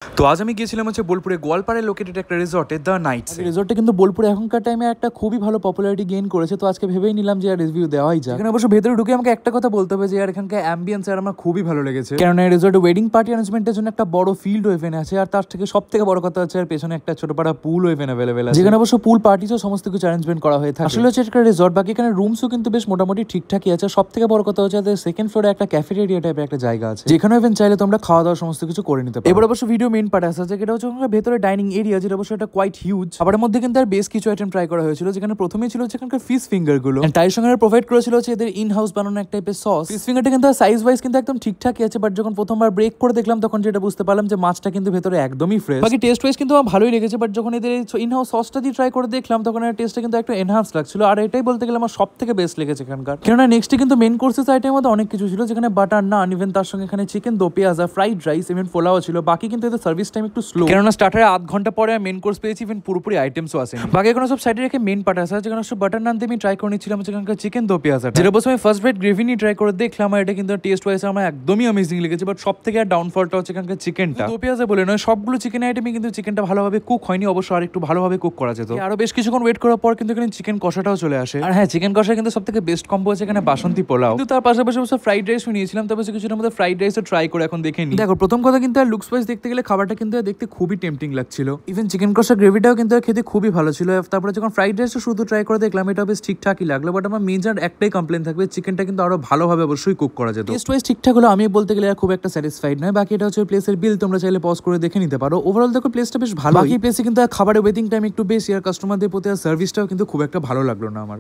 তো আজ আমি গিয়েছিলাম হচ্ছে বোলপুরে গোয়ালপাড়ায় লোকেটেড একটা রিসর্টে দ্য নাইটস। রিসর্টটা কিন্তু বোলপুরে এখনকার টাইমে একটা খুবই ভালো পপুলারিটি গেইন করেছে। তো আজকে ভেবেই নিলাম যে আর রিভিউ দেওয়াই যায়। এখানে অবশ্য ভেতরে ঢুকে আমাকে একটা কথা বলতে হবে যে আর এখানকার অ্যাম্বিয়েন্স আর আমার খুবই ভালো লেগেছে। কারণ এই রিসর্টে ওয়েডিং পার্টি অ্যারেঞ্জমেন্টের জন্য একটা বড় ফিল্ড ওয়েভেন আছে, আর তার থেকে সব থেকে বড় কথা হচ্ছে আর পেছনে একটা ছোট পাড়া পুল ওয়েভেন অ্যাভেলেবেল আছে, যেখানে অবশ্য পুল পার্টিসও সমস্ত কিছু অ্যারেঞ্জমেন্ট করা হয়ে থাকে। আসলে হচ্ছে একটা রিসর্ট, বাকি এখানে রুমসও কিন্তু বেশ মোটামুটি ঠিকঠাকই আছে। সব থেকে বড় কথা হচ্ছে সেকেন্ড ফ্লোরে একটা ক্যাফেটেরিয়া টাইপের একটা জায়গা আছে, যেখানে ইভেন চাইলে তোমরা খাওয়া দাওয়া সমস্ত কিছু করে নিতে পারো। এবার অবশ্য ভিডিও মেইন পার্ট আছে যেটা হচ্ছে ভেতরে ডাইনিং এরিয়া, যেটা অবশ্যই একটা কোয়াইট হিউজ। খাবারের মধ্যে কিন্তু আর বেশ কিছু আইটেম ট্রাই করা হয়েছিল, যেখানে প্রথমেই ছিল এখানকার ফিশ ফিঙ্গার গুলো, তাই সঙ্গে প্রোভাইড করেছিল হচ্ছে এদের ইন হাউস বানানো এক টাইপের সস। ফিশ ফিঙ্গারটা কিন্তু সাইজ ওয়াইজ কিন্তু একদম ঠিকঠাকই আছে, বাট যখন প্রথমবার ব্রেক করে দেখলাম তখন যেটা বুঝতে পারলাম যে মাছটা কিন্তু ভেতরে একদমই ফ্রেশ। বাকি টেস্ট ওয়াইজ কিন্তু আমার ভালোই লেগেছে, বাট যখন এদের ইন হাউস সসটা দিয়ে ট্রাই করে দেখলাম তখন এর টেস্টটা কিন্তু একটু এনহান্স লাগছিল। আর এটাই বলতে গেলে আমার সব থেকে বেস্ট লেগেছে এখানকার। কেননা নেক্সটে কিন্তু মেন কোর্সেস আইটেমের মধ্যে অনেক কিছু ছিল, যেখানে বাটার নান, ইভেন তার সঙ্গে এখানে চিকেন দো পেঁয়াজা, ফ্রাইড রাইস, ইভেন পোলাও ছিল। বাকি কিন্তু এদের সার্ভিস টাইম একটু স্লো, কেননা স্টার্টারে আধ ঘন্টা পরে মেন কোর্স পেয়েছি, ইভেন পুরোপুরি আইটেমসও আছে। বাকি কোনো সব সাইডে রেখে মেন পার্ট আছে, যেখানে সব বাটার নান দিয়ে আমি ট্রাই করে নিচ্ছিলাম সেখানকার চিকেন দো পেঁয়াজা, যেটা বসে আমি ফার্স্ট বাইট গ্রেভি নিয়ে ট্রাই করে দেখলাম। আর এটা কিন্তু টেস্ট ওয়াইজ আমার একদমই অ্যামেজিং লেগেছে। বাট সব থেকে আর ডাউনফলটা হচ্ছে এখানকার চিকেনটা। দো পেঁয়াজা বলে নয়, সবগুলো চিকেন আইটেমে কিন্তু চিকেনটা ভালোভাবে কুক হয়নি, অবশ্য আর একটু ভালোভাবে কুক করা যেত। আরো বেশ কিছুক্ষণ ওয়েট করার পর কিন্তু এখানে চিকেন কষাটাও চলে আসে। আর হ্যাঁ, চিকেন কষা কিন্তু সব থেকে বেস্ট কম্বো আছে এখানে বাসন্তী পোলাও। কিন্তু তার পাশাপাশি অবশ্য ফ্রাইড রাইসও নিয়েছিলাম, তবে কিছুটার মধ্যে ফ্রাইড রাইসও ট্রাই করে এখন দেখে নিই। দেখো, প্রথম কথা কিন্তু আর লুকস ওয়াইজ দেখতে গেলে খাবারটা কিন্তু দেখতে খুবই টেম্পটিং লাগছিল। ইভেন চিকেন কষা গ্রেভিটাও কিন্তু খেতে খুবই ভালো ছিল। তারপরে যখন ফ্রাইড রাইসটা শুধু ট্রাই করে দেখলাম, এটা বেশ ঠিকঠাকই লাগলো। বাট আমার মেজর একটাই কমপ্লেন থাকবে, চিকেনটা কিন্তু আরো ভালোভাবে অবশ্যই কুক করা যেত। টেস্ট ওয়াইজ ঠিকঠাক হলো, আমি বলতে গেলে খুব একটা স্যাটিসফাইড নয়। বাকি এটা হচ্ছে প্লেসের বিল, তোমরা চাইলে পজ করে দেখে নিতে পারো। ওভারঅল দেখো প্লেসটা বেশ ভালো। বাকি প্লেসে কিন্তু খাবারের ওয়েটিং টাইম একটু বেশি, আর কাস্টমারদের প্রতি সার্ভিসটাও কিন্তু খুব একটা ভালো লাগলো না আমার।